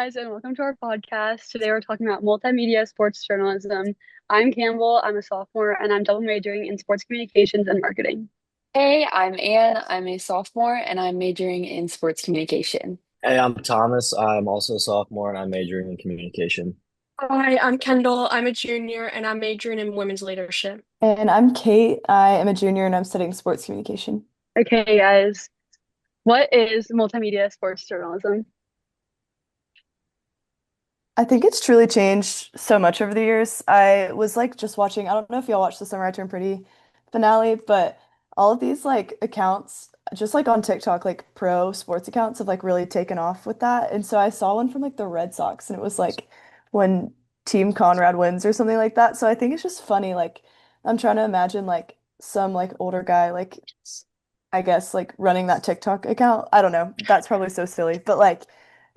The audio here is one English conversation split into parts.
guys, and welcome to our podcast. Today we're talking about multimedia sports journalism. I'm Campbell, I'm a sophomore, and I'm double majoring in sports communications and marketing. Hey, I'm Anne. I'm a sophomore and I'm majoring in sports communication. Hey, I'm Thomas. I'm also a sophomore and I'm majoring in communication. Hi, I'm Kendall. I'm a junior and I'm majoring in women's leadership. And I'm Cate. I am a junior and I'm studying sports communication. Okay, guys, what is multimedia sports journalism? I think it's truly changed so much over the years. I was like just watching, I don't know if y'all watched the Summer I Turned Pretty finale, but all of these like accounts, just like on TikTok, like pro sports accounts have like really taken off with that. And so I saw one from like the Red Sox and it was like when Team Conrad wins or something like that. So I think it's just funny. Like I'm trying to imagine like some like older guy, like I guess like running that TikTok account. I don't know. That's probably so silly, but like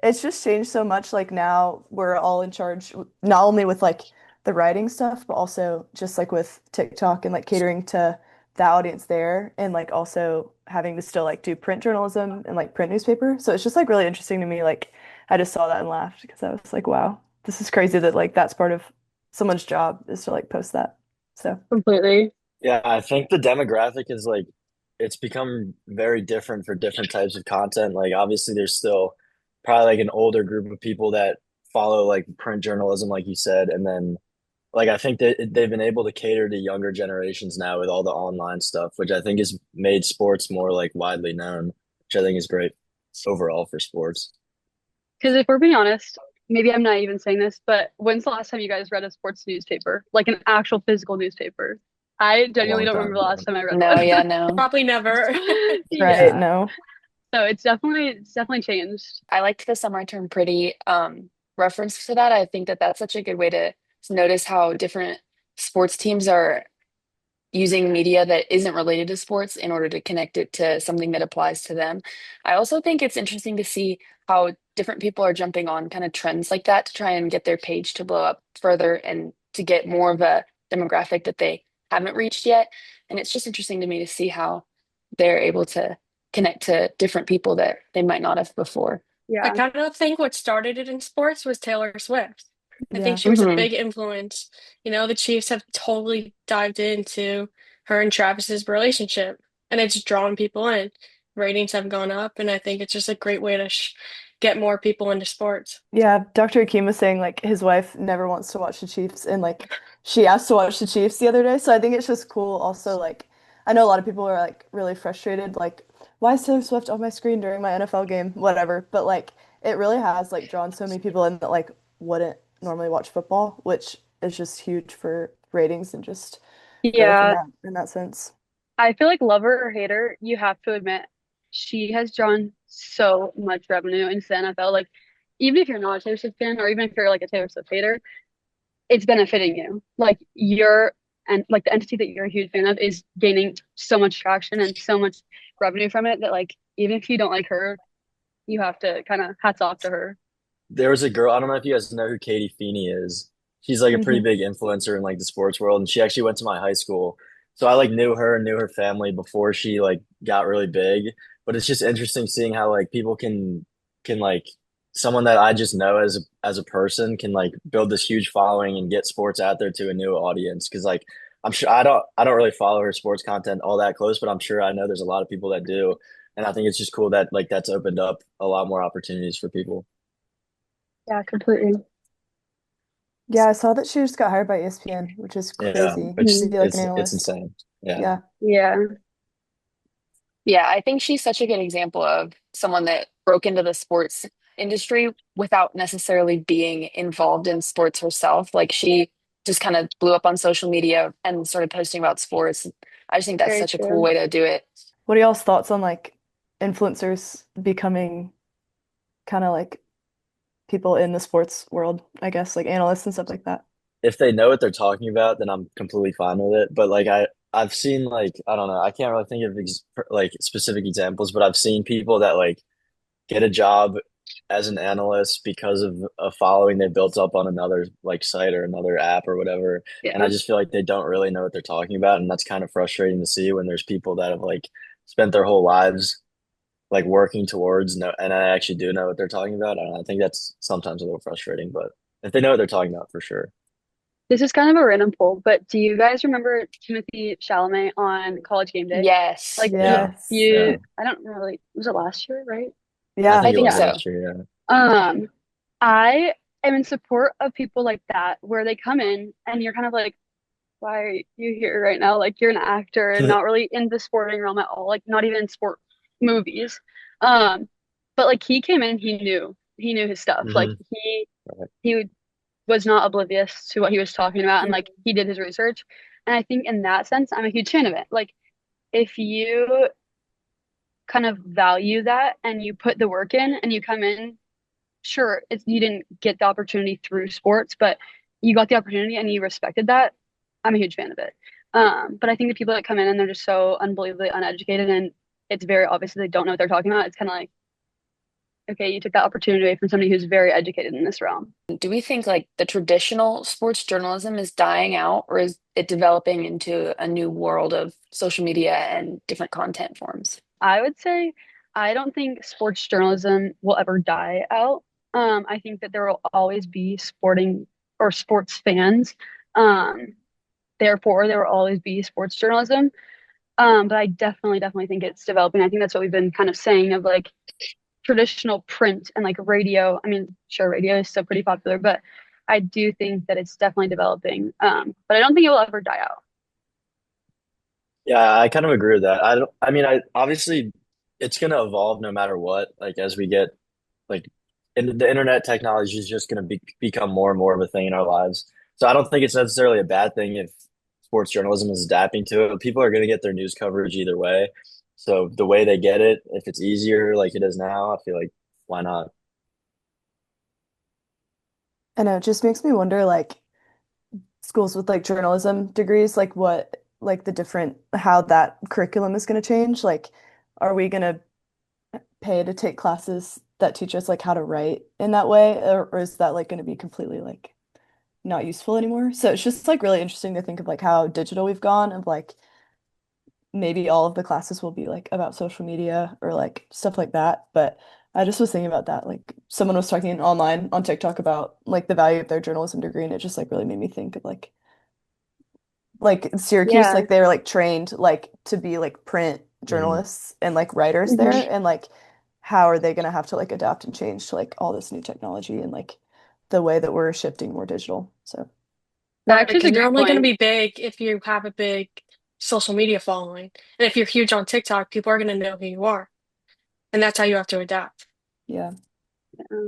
it's just changed so much. Like now we're all in charge, not only with like the writing stuff, but also just like with TikTok and like catering to the audience there and like also having to still like do print journalism and like print newspaper. So it's just like really interesting to me. Like I just saw that and laughed because I was like, wow, this is crazy that like that's part of someone's job is to like post that. So Completely. Yeah, I think the demographic is like it's become very different for different types of content. Like obviously there's still probably like an older group of people that follow like print journalism, like you said, and then like I think they've been able to cater to younger generations now with all the online stuff, which I think has made sports more like widely known, which I think is great overall for sports. Because if we're being honest, maybe I'm not even saying this, but when's the last time you guys read a sports newspaper, like an actual physical newspaper? I A genuinely long don't time remember the last ago. time I read No, one. yeah, no. Probably never. right, Yeah. no. So it's definitely changed. I liked the Summer I Turned Pretty reference to that. I think that that's such a good way to notice how different sports teams are using media that isn't related to sports in order to connect it to something that applies to them. I also think it's interesting to see how different people are jumping on kind of trends like that to try and get their page to blow up further and to get more of a demographic that they haven't reached yet. And it's just interesting to me to see how they're able to connect to different people that they might not have before. I Yeah. kind of think what started it in sports was Taylor Swift. I think Yeah. she was a Hmm. big influence. The Chiefs have totally dived into her and Travis's relationship, and it's drawn people in. Ratings have gone up, and I think it's just a great way to get more people into sports. Yeah, Dr. Akeem was saying like his wife never wants to watch the Chiefs and like she asked to watch the Chiefs the other day. So I think it's just cool also like I know a lot of people are like really frustrated like why is Taylor Swift on my screen during my NFL game? Whatever. But like it really has like drawn so many people in that like wouldn't normally watch football, which is just huge for ratings and just growth Yeah. in that sense. I feel like lover or hater, you have to admit she has drawn so much revenue into the NFL. Like, even if you're not a Taylor Swift fan, or even if you're like a Taylor Swift hater, it's benefiting you. Like you're and like the entity that you're a huge fan of is gaining so much traction and so much revenue from it that like even if you don't like her, you have to kind of hats off to her. There was a girl, I don't know if you guys know who Katie Feeney is. She's like a pretty Hmm. big influencer in like the sports world, and she actually went to my high school. So I like knew her and knew her family before she like got really big. But it's just interesting seeing how like people can like someone that I just know as a person can like build this huge following and get sports out there to a new audience. Because like I'm sure I don't really follow her sports content all that close, but I'm sure I know there's a lot of people that do. And I think it's just cool that like that's opened up a lot more opportunities for people. Yeah, completely. Yeah, I saw that she just got hired by ESPN, which is Yeah, crazy to which Mhm. be like an it's analyst. insane. Yeah. Yeah. Yeah. Yeah, I think she's such a good example of someone that broke into the sports industry without necessarily being involved in sports herself. Like she just kind of blew up on social media and started posting about sports. I just think that's Very such a cool true. way to do it. What are y'all's thoughts on like influencers becoming kind of like people in the sports world, I guess, like analysts and stuff like that? If they know what they're talking about, then I'm completely fine with it. But like I've seen like I don't know, I can't really think of like specific examples, but I've seen people that like get a job as an analyst because of a following they built up on another like site or another app or whatever. And I Yeah. just feel like they don't really know what they're talking about, and that's kind of frustrating to see when there's people that have like spent their whole lives like working towards no, and I actually do know what they're talking about. And I think that's sometimes a little frustrating, but if they know what they're talking about, for sure. This is kind of a random poll, but do you guys remember Timothy Chalamet on College Game Day? Yes. Like Yeah, Yes. yeah. I don't really, was it last year, right? I Yeah. I think it think was Yeah. so. last year. Yeah. Um, I am in support of people like that, where they come in and you're kind of like, why are you here right now? Like you're an actor and not really in the sporting realm at all, like not even in sport movies. Um, but like he came in, he knew his stuff. Like hmm he was not oblivious to what he was talking about, and like he did his research. And I think in that sense, I'm a huge fan of it. Like if you kind of value that and you put the work in and you come in, sure, it's you didn't get the opportunity through sports, but you got the opportunity and you respected that. I'm a huge fan of it. But I think the people that come in and they're just so unbelievably uneducated and it's very obvious that they don't know what they're talking about. It's kind of like, okay, you took that opportunity away from somebody who's very educated in this realm. Do we think like the traditional sports journalism is dying out, or is it developing into a new world of social media and different content forms? I would say I don't think sports journalism will ever die out. I think that there will always be sporting or sports fans. Um, Therefore, there will always be sports journalism. But I definitely think it's developing. I think that's what we've been kind of saying of like traditional print and like radio. I mean, sure, radio is still pretty popular, but I do think that it's definitely developing. But I don't think it will ever die out. Yeah, I kind of agree with that. I don't. I mean, I obviously it's gonna evolve no matter what. Like as we get like, and the internet technology is just gonna become more and more of a thing in our lives. So I don't think it's necessarily a bad thing if sports journalism is adapting to it. People are gonna get their news coverage either way. So the way they get it, if it's easier like it is now, I feel like why not? I know, it just makes me wonder, like, schools with like journalism degrees, like what, like the different, how that curriculum is going to change. Like, are we going to pay to take classes that teach us like how to write in that way, or is that like going to be completely like not useful anymore? So it's just like really interesting to think of like how digital we've gone, of like maybe all of the classes will be like about social media or like stuff like that. But I just was thinking about that. Like someone was talking online on TikTok about like the value of their journalism degree, and it just like really made me think of like Syracuse, Yeah. like they were like trained like to be like print Mhm. journalists and like writers there, Hmm. and like how are they gonna have to like adapt and change to like all this new technology and like the way that we're shifting more digital. So That Right, actually is a because you're great only going to point. be big if you have a big social media following. And if you're huge on TikTok, people are going to know who you are. And that's how you have to adapt. yeah. Yeah.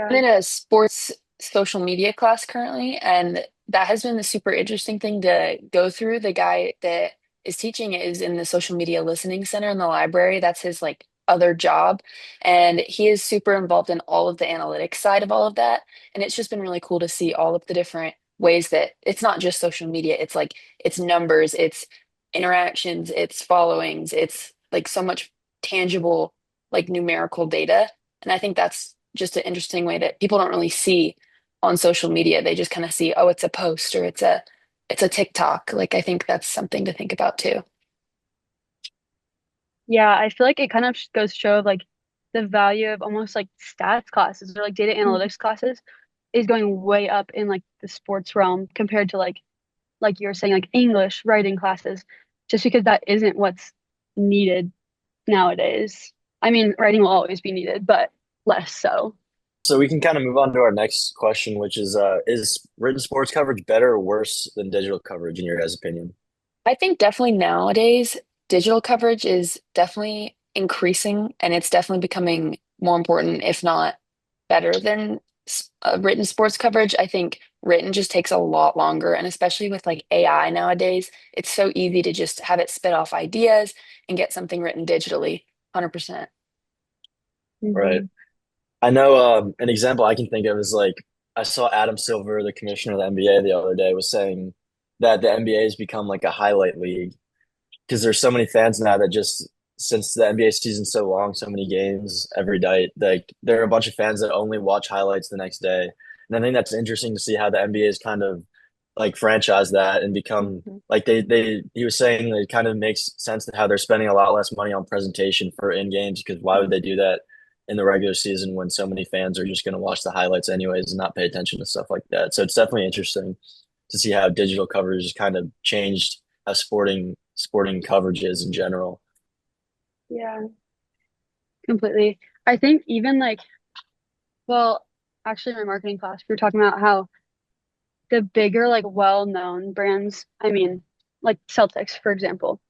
I'm Yeah. in a sports social media class currently, and that has been the super interesting thing to go through. The guy that is teaching it is in the social media listening center in the library. That's his like other job. And he is super involved in all of the analytics side of all of that. And it's just been really cool to see all of the different ways that it's not just social media, it's like it's numbers, it's interactions, it's followings, it's like so much tangible, like numerical data. And I think that's just an interesting way that people don't really see on social media. They just kind of see, oh, it's a post or it's a TikTok. Like I think that's something to think about too. Yeah, I feel like it kind of goes to show like the value of almost like stats classes or like data Mhm. analytics classes is going way up in like the sports realm compared to like you were saying like English writing classes, just because that isn't what's needed nowadays. I mean, writing will always be needed, but less so. So we can kind of move on to our next question, which is written sports coverage better or worse than digital coverage in your guys' opinion? I think definitely nowadays digital coverage is definitely increasing and it's definitely becoming more important, if not better than written sports coverage. I think written just takes a lot longer, and especially with like AI nowadays, it's so easy to just have it spit off ideas and get something written digitally. 100%. Right. Hmm. I know an example I can think of is like I saw Adam Silver, the commissioner of the NBA, the other day was saying that the NBA has become like a highlight league because there's so many fans now that just since the NBA season's so long, so many games every night, like there are a bunch of fans that only watch highlights the next day. And I think that's interesting to see how the NBA is kind of like franchise that and become Mhm. like they he was saying that it kind of makes sense to how they're spending a lot less money on presentation for in games because why would they do that in the regular season when so many fans are just going to watch the highlights anyways and not pay attention to stuff like that. So it's definitely interesting to see how digital coverage has kind of changed how sporting coverage is in general. Yeah, completely. I think even like, well, actually, in my marketing class, we were talking about how the bigger, like, well-known brands, I mean, like Celtics, for example,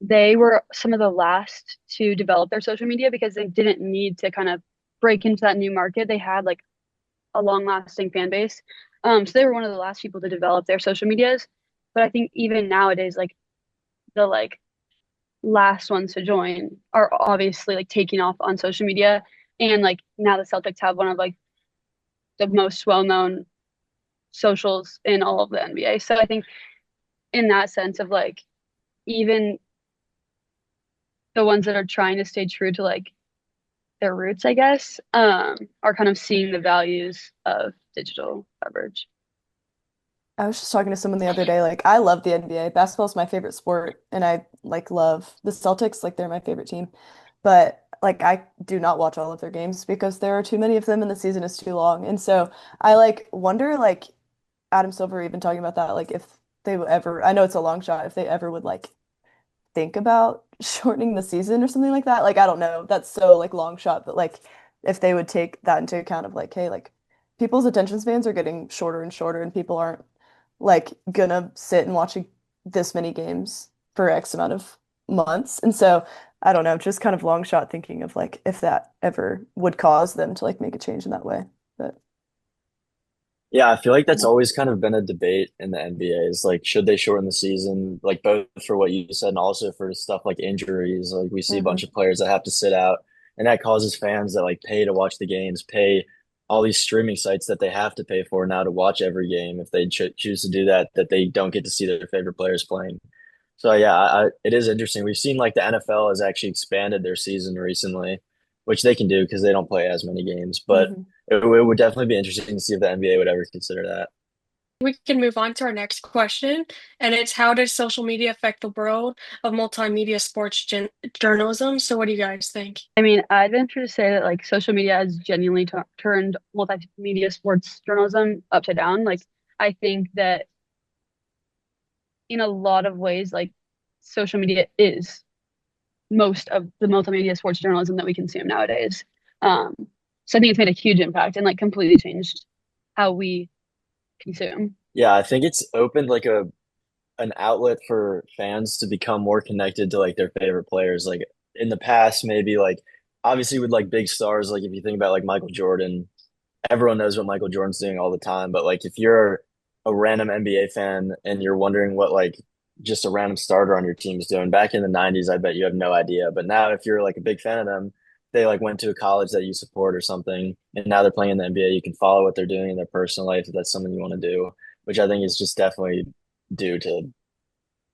they were some of the last to develop their social media because they didn't need to kind of break into that new market. They had like a long-lasting fan base. So they were one of the last people to develop their social medias. But I think even nowadays, like the like last ones to join are obviously like taking off on social media. And like now the Celtics have one of like the most well-known socials in all of the NBA. So I think in that sense of like even the ones that are trying to stay true to like their roots, I guess, are kind of seeing the values of digital coverage. I was just talking to someone the other day, like I love the NBA. Basketball is my favorite sport, and I like love the Celtics, like they're my favorite team. But like I do not watch all of their games because there are too many of them and the season is too long. And so I like wonder like Adam Silver even talking about that, like if they would ever, I know it's a long shot, if they ever would like think about shortening the season or something like that. Like I don't know. That's so like long shot, but like if they would take that into account of like, hey, like people's attention spans are getting shorter and shorter and people aren't like gonna sit and watch this many games for X amount of months. And so I don't know, just kind of long shot thinking of like if that ever would cause them to like make a change in that way. But Yeah, I feel like that's always kind of been a debate in the NBA is like, should they shorten the season? Like both for what you said and also for stuff like injuries. Like we see a bunch Mhm. of players that have to sit out, and that causes fans that like pay to watch the games, pay all these streaming sites that they have to pay for now to watch every game if they choose to do that, that they don't get to see their favorite players playing. So yeah, it is interesting. We've seen like the NFL has actually expanded their season recently, which they can do because they don't play as many games, but Mhm. it would definitely be interesting to see if the NBA would ever consider that. We can move on to our next question, and it's how does social media affect the world of multimedia sports journalism? So, what do you guys think? I mean, I'd venture to say that like social media has genuinely turned multimedia sports journalism upside down. Like, I think that in a lot of ways, like social media is most of the multimedia sports journalism that we consume nowadays. Um, so I think it's made a huge impact and like completely changed how we consume. Yeah, I think it's opened like a an outlet for fans to become more connected to like their favorite players. Like in the past, maybe like obviously with like big stars, like if you think about like Michael Jordan, everyone knows what Michael Jordan's doing all the time. But like if you're a random NBA fan and you're wondering what like just a random starter on your team is doing back in the 90s, I bet you have no idea. But now if you're like a big fan of them, they like went to a college that you support or something, and now they're playing in the NBA, you can follow what they're doing in their personal life if that's something you want to do, which I think is just definitely due to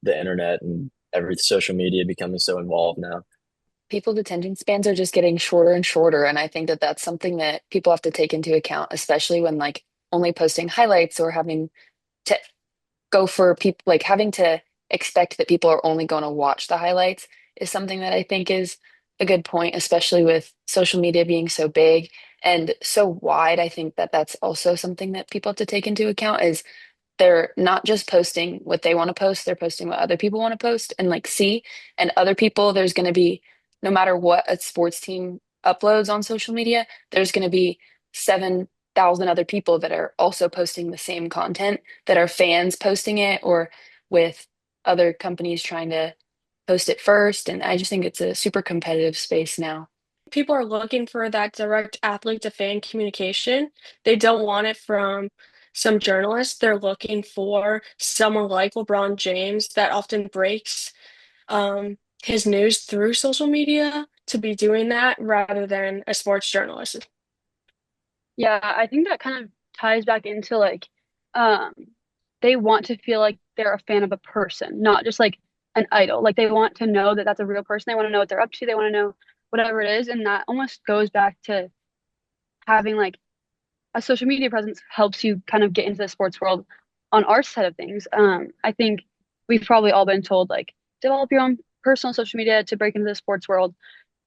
the internet and every social media becoming so involved now. People's attention spans are just getting shorter and shorter, and I think that that's something that people have to take into account, especially when like only posting highlights or having to go for people like having to expect that people are only going to watch the highlights is something that I think is a good point, especially with social media being so big and so wide. I think that that's also something that people have to take into account is they're not just posting what they want to post, they're posting what other people want to post and like see. And other people, there's going to be, no matter what a sports team uploads on social media, there's going to be 7,000 other people that are also posting the same content that are fans posting it or with other companies trying to post it first. And I just think it's a super competitive space now. People are looking for that direct athlete to fan communication. They don't want it from some journalists. They're looking for someone like LeBron James that often breaks his news through social media to be doing that rather than a sports journalist. Yeah, I think that kind of ties back into like um they want to feel like they're a fan of a person, not just like an idol. Like they want to know that that's a real person. They want to know what they're up to. They want to know whatever it is, and that almost goes back to having like a social media presence helps you kind of get into the sports world on our side of things, I think we've probably all been told like develop your own personal social media to break into the sports world.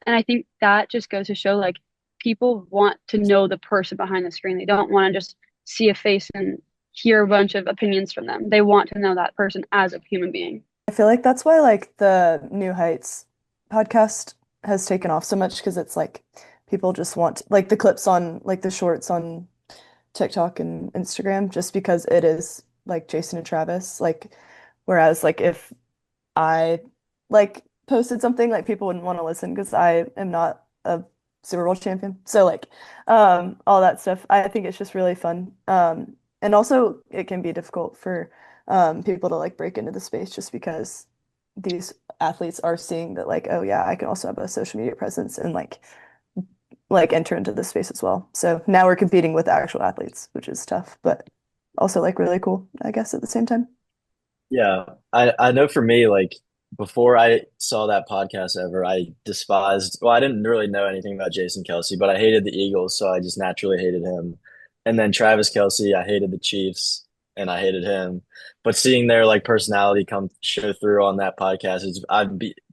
And I think that just goes to show like people want to know the person behind the screen. They don't want to just see a face and hear a bunch of opinions from them. They want to know that person as a human being. I feel like that's why like the New Heights podcast has taken off so much because it's like people just want like the clips on like the shorts on TikTok and Instagram just because it is like Jason and Travis. Like whereas like if I like posted something like people wouldn't want to listen because I am not a Super Bowl champion. So like all that stuff. I think it's just really fun. And also it can be difficult for people to like break into the space just because these athletes are seeing that like, oh yeah, I can also have a social media presence and like enter into this space as well. So now we're competing with actual athletes, which is tough, but also like really cool, I guess, at the same time. Yeah, I know for me, like before I saw that podcast ever, I despised, well, I didn't really know anything about Jason Kelsey, but I hated the Eagles, so I just naturally hated him. And then Travis Kelsey, I hated the Chiefs and I hated him. But seeing their like personality come show through on that podcast,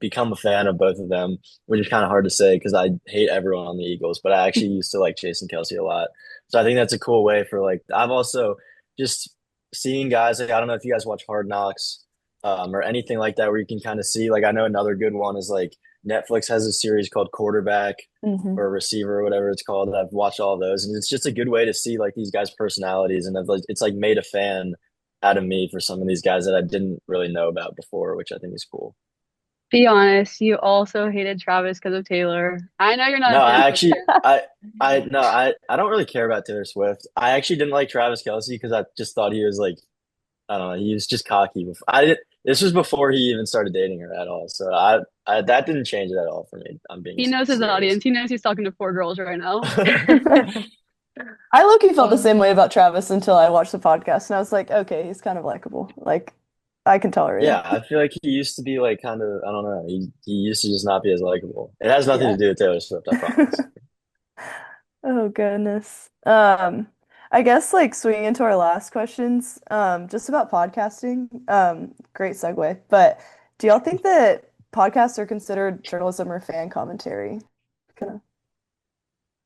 become a fan of both of them, which is kind of hard to say because I hate everyone on the Eagles, but I actually used to like Jason Kelsey a lot. So I think that's a cool way for like I've also just seeing guys like I don't know if you guys watch Hard Knocks or anything like that where you can kind of see like I know another good one is like Netflix has a series called Quarterback Hmm. or Receiver or whatever it's called. I've watched all those and it's just a good way to see like these guys' personalities and it's like made a fan out of me for some of these guys that I didn't really know about before, which I think is cool. Be honest, you also hated Travis because of Taylor. I know you're not a No, Taylor I Swift actually, fan. I no, I don't really care about Taylor Swift. I actually didn't like Travis Kelsey because I just thought he was like I don't know. He was just cocky. I did. This was before he even started dating her at all. So I that didn't change it at all for me. I'm being He knows his serious. audience. He knows he's talking to four girls right now. I low-key felt the Um, same way about Travis until I watched the podcast and I was like, okay, he's kind of likable. Like I can tolerate him. Yeah, I feel like he used to be like kind of I don't know. He used to just not be as likable. It has nothing Yeah. to do with Taylor Swift, I promise. Oh goodness. I guess like swinging into our last questions, just about podcasting. Great segue. But do y'all think that podcasts are considered journalism or fan commentary? Kind of.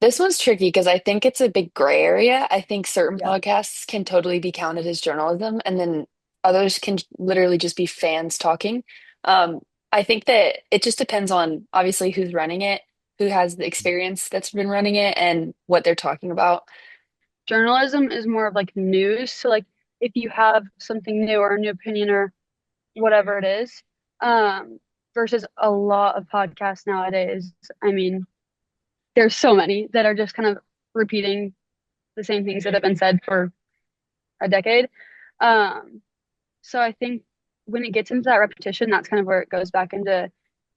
this one's tricky because I think it's a big gray area. I think certain Yeah. podcasts can totally be counted as journalism, and then others can literally just be fans talking. Um, I think that it just depends on obviously who's running it, who has the experience that's been running it, and what they're talking about. Journalism is more of like news. So like if you have something new or a new opinion or whatever it is, versus a lot of podcasts nowadays. I mean, there's so many that are just kind of repeating the same things that have been said for a decade. Um, so I think when it gets into that repetition, that's kind of where it goes back into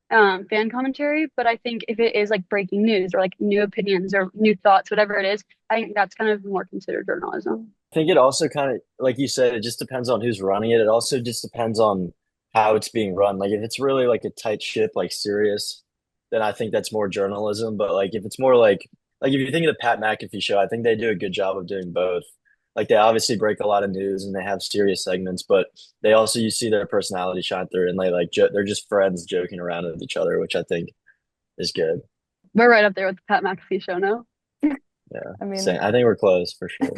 fan commentary. But I think if it is like breaking news or like new opinions or new thoughts, whatever it is, I think that's kind of more considered journalism. I think it also kind of like you said, it just depends on who's running it. It also just depends on how it's being run. Like if it's really like a tight ship, like serious, then I think that's more journalism. But like if it's more like if you think of the Pat McAfee show, I think they do a good job of doing both. Like they obviously break a lot of news and they have serious segments, but they also you see their personality shine through and they they're just friends joking around with each other, which I think is good. We're right up there with the Pat McAfee show now. Yeah. I mean, Same. I think we're close for sure.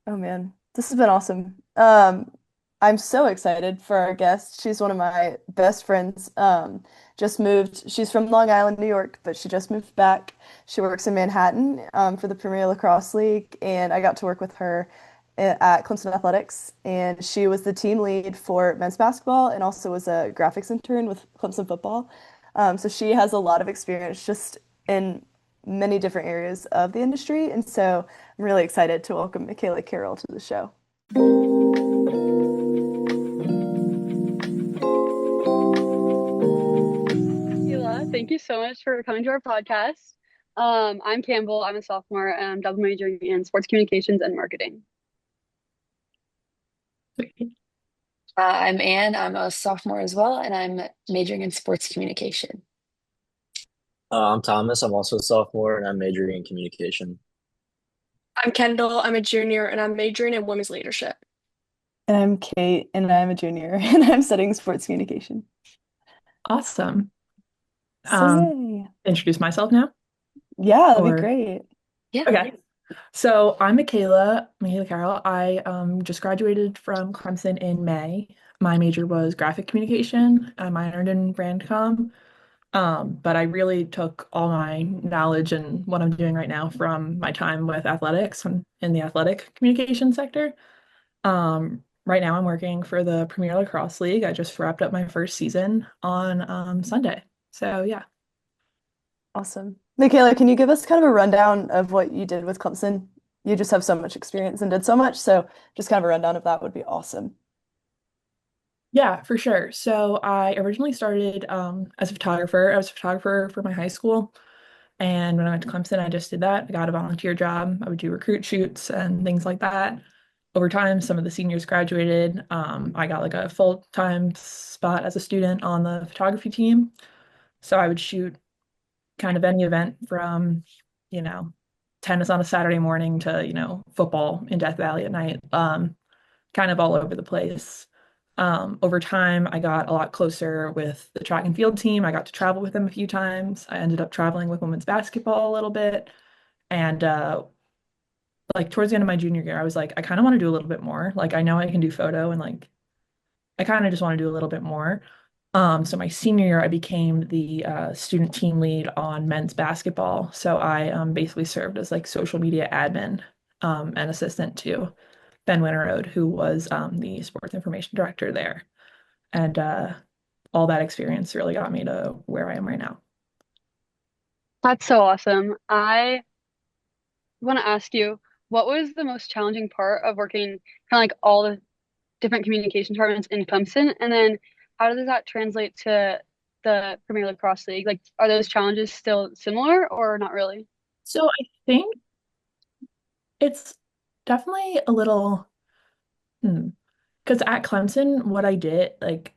oh man, this has been awesome. I'm so excited for our guest. She's one of my best friends. Just moved. She's from Long Island, New York, but she just moved back. She works in Manhattan, for the Premier Lacrosse League, and I got to work with her at Clemson Athletics. And she was the team lead for men's basketball and also was a graphics intern with Clemson football. So she has a lot of experience just in many different areas of the industry. And so I'm really excited to welcome Mikaela Carroll to the show. Sheila, thank you so much for coming to our podcast. I'm Campbell. I'm a sophomore and I'm double majoring in sports communications and marketing. I'm Anne. I'm a sophomore as well, and I'm majoring in sports communication. I'm Thomas. I'm also a sophomore and I'm majoring in communication. I'm Kendall. I'm a junior and I'm majoring in women's leadership. And I'm Cate, and I'm a junior, and I'm studying sports communication. Awesome. So yay. Introduce myself now, Yeah, that'd be or great. Yeah. okay. So I'm Mikaela Carroll. I just graduated from Clemson in May. My major was graphic communication. I minored in brand comm. But I really took all my knowledge and what I'm doing right now from my time with athletics and in the athletic communication sector. Right now I'm working for the Premier Lacrosse League. I just wrapped up my first season on Sunday. So yeah. Awesome. Mikaela, can you give us kind of a rundown of what you did with Clemson? You just have so much experience and did so much, so just kind of a rundown of that would be awesome. Yeah, for sure. So I originally started as a photographer. I was a photographer for my high school. And when I went to Clemson, I just did that. I got a volunteer job. I would do recruit shoots and things like that. Over time, some of the seniors graduated. I got like a full-time spot as a student on the photography team. So I would shoot kind of any event from, you know, tennis on a Saturday morning to, football in Death Valley at night. Kind of all over the place. Over time, I got a lot closer with the track and field team. I got to travel with them a few times. I ended up traveling with women's basketball a little bit. And like towards the end of my junior year, I was like, I kind of want to do a little bit more. Like I know I can do photo and like I kind of just want to do a little bit more. So my senior year, I became the student team lead on men's basketball. So I basically served as like social media admin and assistant to Ben Winterode, who was the sports information director there. And all that experience really got me to where I am right now. That's so awesome. I want to ask you, what was the most challenging part of working kind of like all the different communication departments in Clemson? And then how does that translate to the Premier Lacrosse League? Like, are those challenges still similar or not really? So I think it's definitely a little, because at Clemson, what I did, like,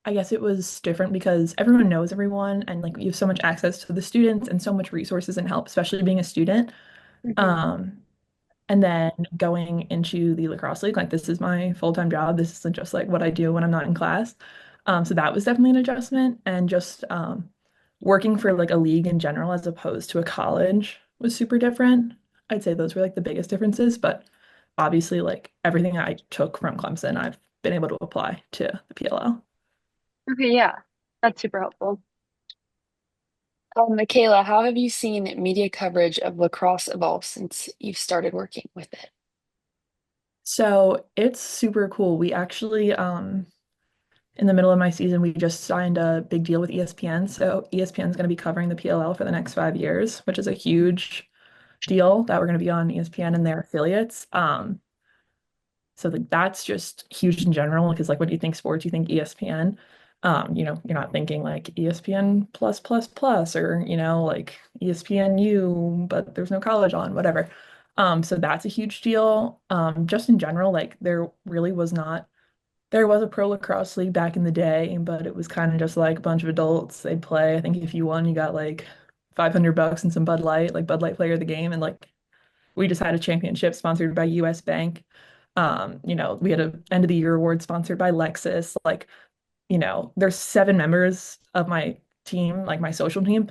I guess it was different because everyone knows everyone and like you have so much access to the students and so much resources and help, especially being a student. Hmm. Um, And then going into the lacrosse league, like this is my full-time job. This isn't just like what I do when I'm not in class. So that was definitely an adjustment. And just working for like a league in general as opposed to a college was super different. I'd say those were like the biggest differences, but obviously like everything I took from Clemson, I've been able to apply to the PLL. Okay, yeah, that's super helpful. Mikaela, how have you seen media coverage of lacrosse evolve since you've started working with it? So it's super cool. We actually in the middle of my season, we just signed a big deal with ESPN. So ESPN is going to be covering the PLL for the next 5 years, which is a huge deal that we're going to be on ESPN and their affiliates. So like that's just huge in general because like when you think sports, you think ESPN. You're not thinking like ESPN plus plus plus or like ESPNU, but there's no college on, whatever. So that's a huge deal. Just in general, like there was a pro lacrosse league back in the day, but it was kind of just like a bunch of adults. They'd play. I think if you won, you got like $500 and some Bud Light, like Bud Light player of the game. And like we just had a championship sponsored by US Bank. We had a end of the year award sponsored by Lexus. Like there's 7 members of my team, like my social team.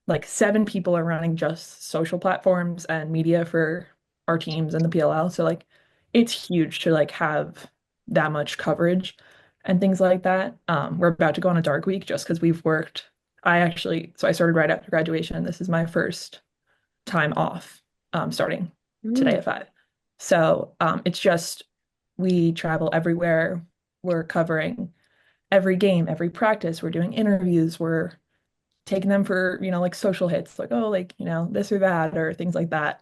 Like 7 people are running just social platforms and media for our teams and the PLL. So like it's huge to like have that much coverage and things like that. We're about to go on a dark week just because we've worked. So I started right after graduation. This is my first time off, starting today Mm. at 5. So it's just we travel everywhere. We're covering every game, every practice. We're doing interviews. We're taking them for, like social hits, like, oh, like, this or that, or things like that.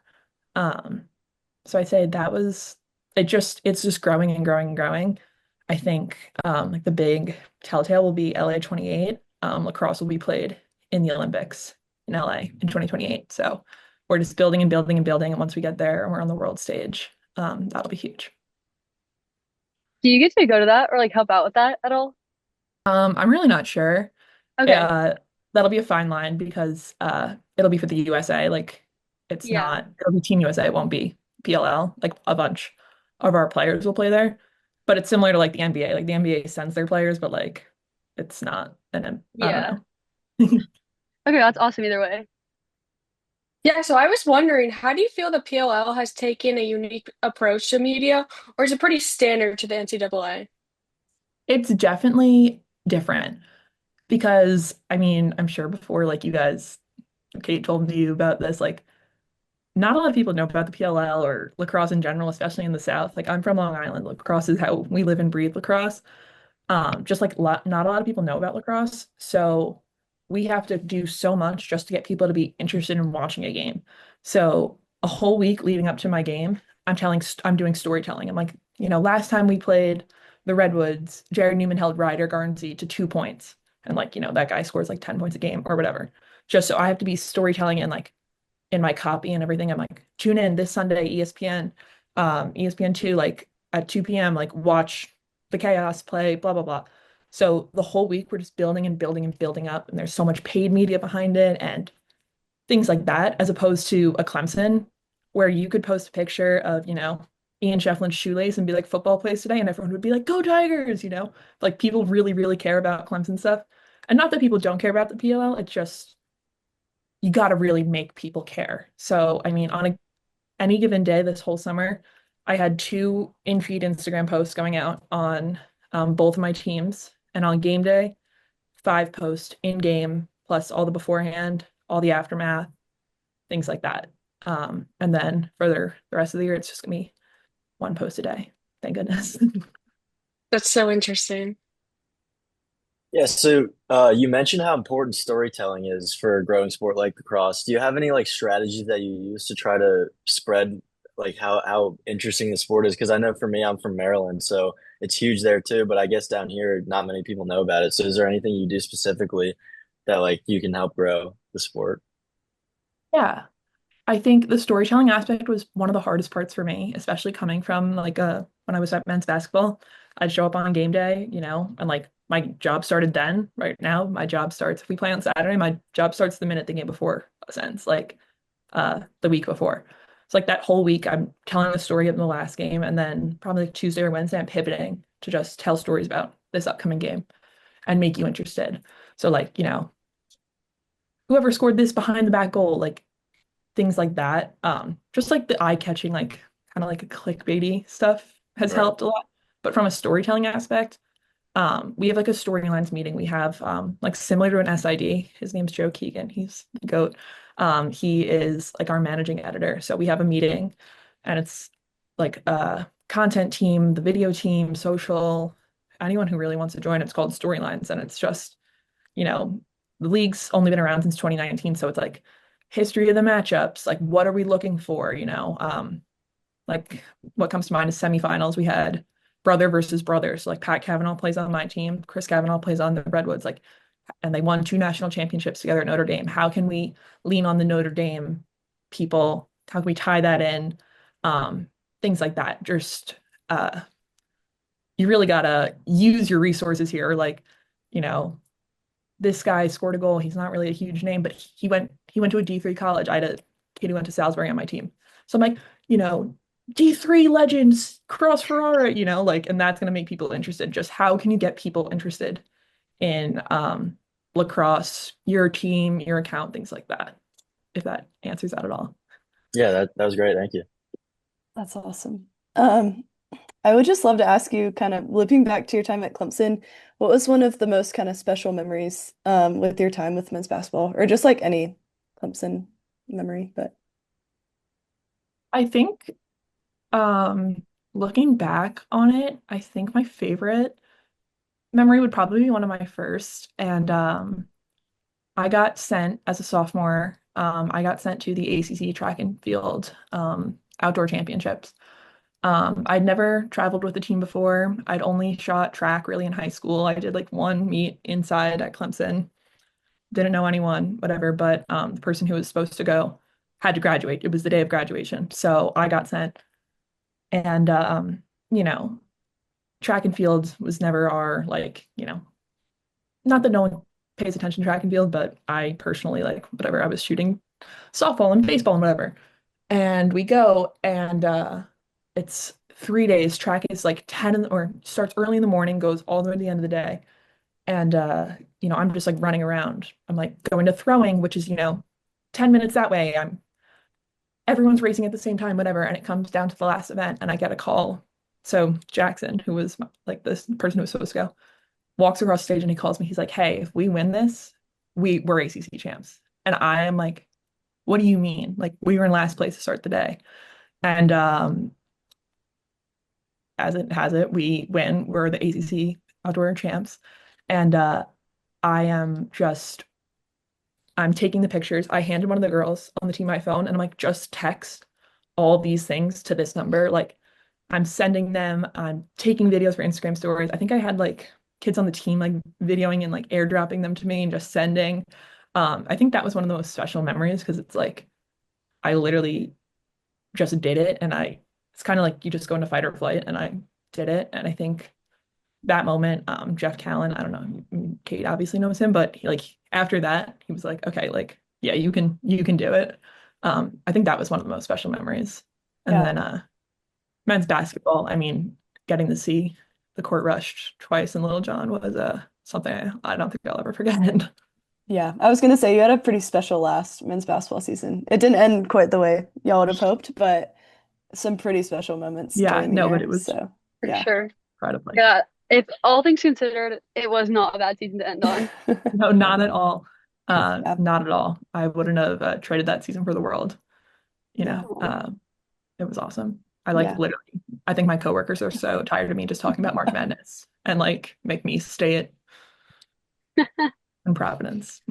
Um, so I say that was it's just growing and growing and growing. I think like the big telltale will be LA 28. Lacrosse will be played in the Olympics in LA in 2028. So we're just building and building and building. And once we get there and we're on the world stage, that'll be huge. Do you get to go to that or like help out with that at all? I'm really not sure. Okay. Uh, that'll be a fine line because it'll be for the USA. Like It's Yeah. not, it'll be Team USA, it won't be PLL. Like a bunch of our players will play there. But it's similar to like the NBA. Like the NBA sends their players, but like it's not I don't Yeah. know. Okay, that's awesome either way. Yeah, so I was wondering, how do you feel the PLL has taken a unique approach to media, or is it pretty standard to the NCAA? It's definitely different because I mean, I'm sure before like you guys, Cate told you about this, like not a lot of people know about the PLL or lacrosse in general, especially in the South. Like I'm from Long Island. Lacrosse is how we live and breathe lacrosse. Just like not a lot of people know about lacrosse. So we have to do so much just to get people to be interested in watching a game. So a whole week leading up to my game, I'm doing storytelling. I'm like, last time we played the Redwoods, Jared Newman held Ryder Garnsey to 2 points. And like, that guy scores like 10 points a game or whatever. Just so I have to be storytelling and like in my copy and everything. I'm like, tune in this Sunday, ESPN, ESPN2, like at 2 p.m., like watch the chaos play, blah, blah, blah. So the whole week we're just building and building and building up. And there's so much paid media behind it and things like that, as opposed to a Clemson where you could post a picture of, Ian Shefflin's shoelace and be like, football plays today, and everyone would be like, go Tigers. Like people really, really care about Clemson stuff. And not that people don't care about the PLL, it's just you got to really make people care. So, I mean, on any given day this whole summer, I had two in-feed Instagram posts going out on both of my teams. And on game day, 5 posts in game, plus all the beforehand, all the aftermath, things like that. And then for the rest of the year, it's just gonna be 1 post a day. Thank goodness. That's so interesting. Yeah, so you mentioned how important storytelling is for a growing sport like lacrosse. Do you have any like strategies that you use to try to spread like how interesting the sport is? Because I know for me, I'm from Maryland, so it's huge there too, but I guess down here not many people know about it. So is there anything you do specifically that like you can help grow the sport? Yeah. I think the storytelling aspect was one of the hardest parts for me, especially coming from like when I was at men's basketball. I'd show up on game day, and like my job started then. Right now, my job starts if we play on Saturday, my job starts the minute the game before ends, like the week before. It's like that whole week I'm telling the story of the last game, and then probably like Tuesday or Wednesday I'm pivoting to just tell stories about this upcoming game and make you interested. So like, whoever scored this behind the back goal, like things like that. Just like the eye-catching, like kind of like a clickbaity stuff has Right. helped a lot. But from a storytelling aspect, we have like a storylines meeting. We have like similar to an SID. His name's Joe Keegan. He's the GOAT. He is like our managing editor. So we have a meeting and it's like a content team, the video team, social, anyone who really wants to join. It's called Storylines. And it's just you know, the league's only been around since 2019, so it's like history of the matchups, like what are we looking for, like what comes to mind is semifinals. We had brother versus brother. So like Pat Cavanaugh plays on my team, Chris Cavanaugh plays on the Redwoods, like, and they won 2 national championships together at Notre Dame. How can we lean on the Notre Dame people? How can we tie that in? Um, Things like that. Just you really gotta use your resources here. Like, you know, this guy scored a goal. He's not really a huge name, but he went to a D3 college. I had a kid who went to Salisbury on my team. So I'm like, you know, D3 legends, Cross Ferrara, like, and that's gonna make people interested. Just how can you get people interested in lacrosse, your team, your account, things like that, if that answers that at all. Yeah, that was great. Thank you. That's awesome. Um, I would just love to ask you, kind of looping back to your time at Clemson, what was one of the most kind of special memories with your time with men's basketball, or just like any Clemson memory? But I think looking back on it, I think my favorite memory would probably be one of my first. And I got sent as a sophomore. I got sent to the ACC track and field outdoor championships. I'd never traveled with a team before. I'd only shot track really in high school. I did like one meet inside at Clemson. Didn't know anyone, whatever, but the person who was supposed to go had to graduate. It was the day of graduation. So I got sent. And you know, track and field was never our like, not that no one pays attention to track and field, but I personally like whatever I was shooting softball and baseball and whatever. And we go, and it's 3 days. Track is like 10 or starts early in the morning, goes all the way to the end of the day. And I'm just like running around. I'm like going to throwing, which is, 10 minutes that way. Everyone's racing at the same time, whatever. And it comes down to the last event, and I get a call. So Jackson, who was like this person who was supposed to go, walks across stage and he calls me. He's like, "Hey, if we win this, we're ACC champs." And I am like, "What do you mean? Like, we were in last place to start the day." And as it has it, we win. We're the ACC outdoor champs. And I am just I'm taking the pictures. I handed one of the girls on the team my phone, and I'm like, "Just text all these things to this number." Like, I'm sending them. I'm taking videos for Instagram stories. I think I had like kids on the team like videoing and like airdropping them to me and just sending. I think that was one of the most special memories because it's like I literally just did it, and it's kind of like you just go into fight or flight, and I did it. And I think that moment, Jeff Callan, I don't know, Cate obviously knows him, but like after that, he was like, "Okay, like, yeah, you can do it." I think that was one of the most special memories. And Yeah. then men's basketball, I mean, getting to see the court rushed twice in Little John was something I don't think I'll ever forget. Yeah, I was gonna say you had a pretty special last men's basketball season. It didn't end quite the way y'all would have hoped, but some pretty special moments Yeah, during the no, but year. it was So For yeah. sure. incredibly. Yeah. If all things considered, it was not a bad season to end on. No, not at all. Yeah. Not at all. I wouldn't have traded that season for the world. You Yeah. know, it was awesome. I like Yeah. literally, I think my coworkers are so tired of me just talking about March Madness and like make me stay it in Providence.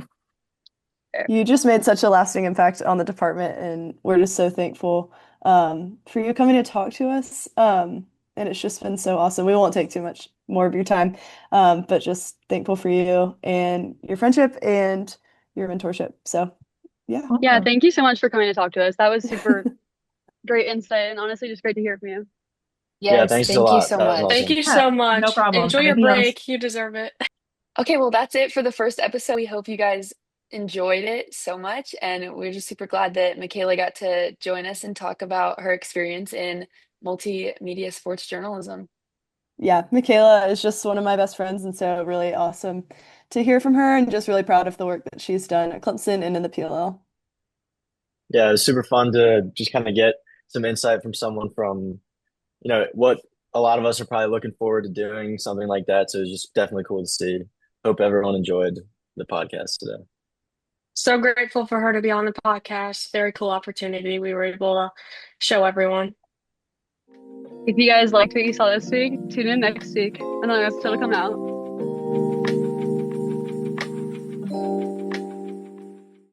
You just made such a lasting impact on the department, and we're just so thankful for you coming to talk to us. And it's just been so awesome. We won't take too much more of your time, but just thankful for you and your friendship and your mentorship. So, yeah. Yeah, Awesome. thank you so much for coming to talk to us. That was super great insight and honestly just great to hear from you. Yeah, Yes, thanks a thank you lot. so That was much. Thank awesome. you Yeah, so no much. problem. Enjoy your Anything else? break. You deserve it. Okay, well, that's it for the first episode. We hope you guys enjoyed it so much. And we're just super glad that Mikaela got to join us and talk about her experience in multimedia sports journalism. Yeah, Mikaela is just one of my best friends, and so really awesome to hear from her and just really proud of the work that she's done at Clemson and in the PLL. Yeah, it was super fun to just kind of get some insight from someone from, what a lot of us are probably looking forward to doing, something like that. So it was just definitely cool to see. Hope everyone enjoyed the podcast today. So grateful for her to be on the podcast. Very cool opportunity we were able to show everyone. If you guys liked what you saw this week, tune in next week and the next episode will come out.